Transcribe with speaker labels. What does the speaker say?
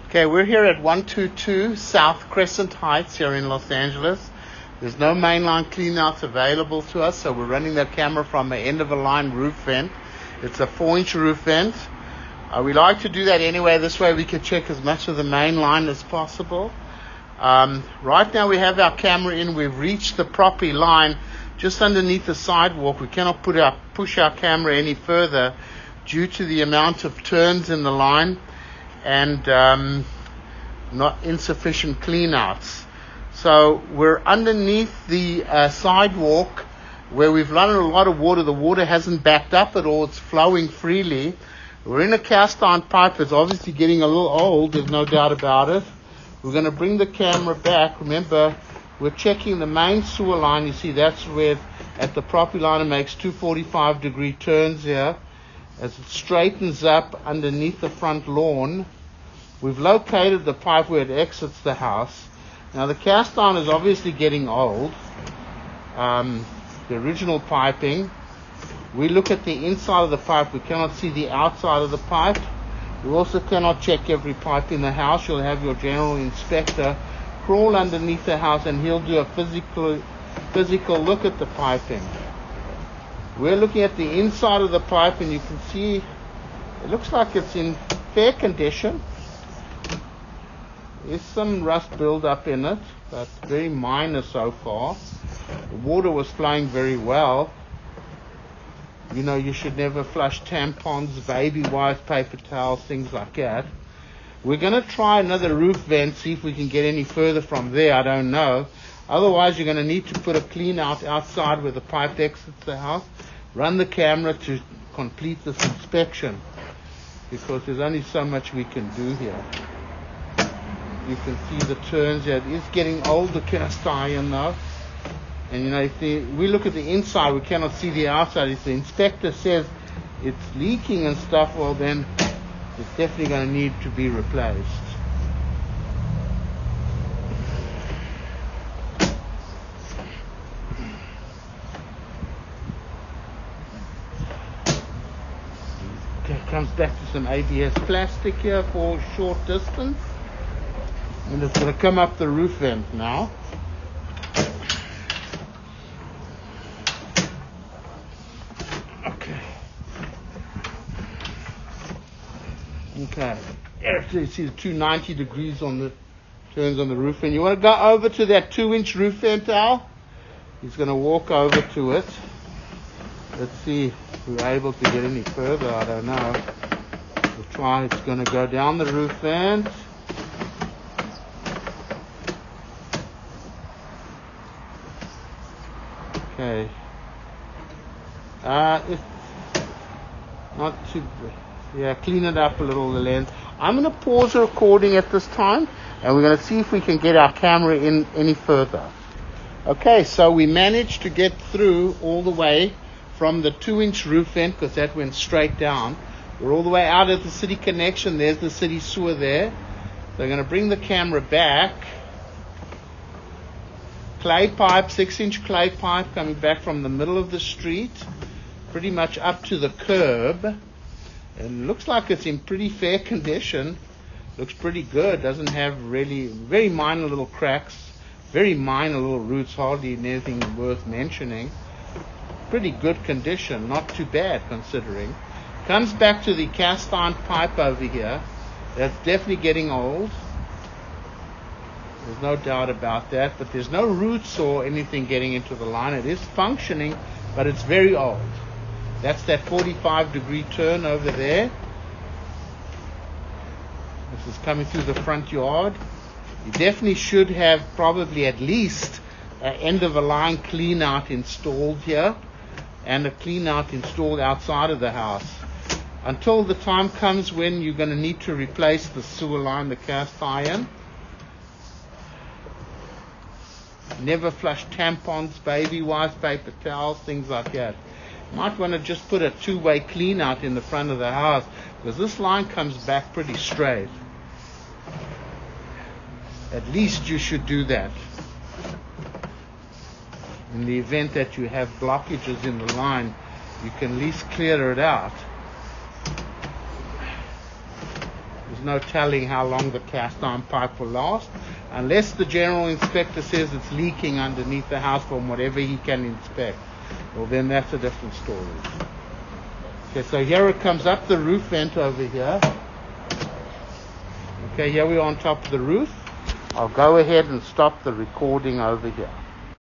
Speaker 1: Okay, we're here at 122 South Crescent Heights here in Los Angeles. There's no mainline cleanouts available to us, so we're running that camera from an end-of-a-line roof vent. It's a 4-inch roof vent. We like to do that anyway. This way we can check as much of the main line as possible. Right now we have our camera in. We've reached the property line just underneath the sidewalk. We cannot push our camera any further due to the amount of turns in the line and not insufficient cleanouts. So we're underneath the sidewalk where we've run a lot of water. The water hasn't backed up at all. It's flowing freely. We're in a cast iron pipe. It's obviously getting a little old. There's no doubt about it. We're going to bring the camera back. Remember, we're checking the main sewer line. You see that's where at the property line it makes 245-degree turns here. As it straightens up underneath the front lawn, we've located the pipe where it exits the house. Now the cast iron is obviously getting old. The original piping, we look at the inside of the pipe. We cannot see the outside of the pipe. We also cannot check every pipe in the house. You'll have your general inspector crawl underneath the house and he'll do a physical look at the piping. We're looking at the inside of the pipe and you can see it looks like it's in fair condition. There's some rust build-up in it, but very minor so far. The water was flowing very well. You know, you should never flush tampons, baby wipes, paper towels, things like that. We're going to try another roof vent, see if we can get any further from there. I don't know. Otherwise, you're going to need to put a clean out outside where the pipe exits the house. Run the camera to complete this inspection because there's only so much we can do here. You can see the turns here. It is getting old, the cast iron though. And you know, if we look at the inside, we cannot see the outside. If the inspector says it's leaking and stuff, well then it's definitely going to need to be replaced. Okay, comes back to some ABS plastic here for a short distance. And it's going to come up the roof vent now. Okay. You see the 290 degrees on the turns on the roof vent. You want to go over to that 2-inch roof vent, Al? He's going to walk over to it. Let's see if we're able to get any further. I don't know. We'll try. It's going to go down the roof vent. Okay. It's not too. Yeah, clean it up a little, the lens. I'm going to pause the recording at this time, and we're going to see if we can get our camera in any further. Okay, so we managed to get through all the way from the 2-inch roof vent, because that went straight down. We're all the way out at the city connection. There's the city sewer there. So I'm going to bring the camera back. Clay pipe, 6-inch clay pipe coming back from the middle of the street, pretty much up to the curb. And it looks like it's in pretty fair condition. Looks pretty good. Doesn't have really very minor little cracks, very minor little roots, hardly anything worth mentioning. Pretty good condition, not too bad considering. Comes back to the cast iron pipe over here. That's definitely getting old. There's no doubt about that, but there's no roots or anything getting into the line. It is functioning, but it's very old. That's that 45-degree turn over there. This is coming through the front yard. You definitely should have probably at least an end-of-a-line clean-out installed here and a clean-out installed outside of the house. Until the time comes when you're going to need to replace the sewer line, the cast iron. Never flush tampons, baby wipes, paper towels, things like that. Might want to just put a 2-way clean out in the front of the house because this line comes back pretty straight. At least you should do that. In the event that you have blockages in the line, you can at least clear it out. There's no telling how long the cast iron pipe will last, unless the general inspector says it's leaking underneath the house from whatever he can inspect. Well, then that's a different story. Okay, so here it comes up the roof vent over here. Okay, here we are on top of the roof. I'll go ahead and stop the recording over here.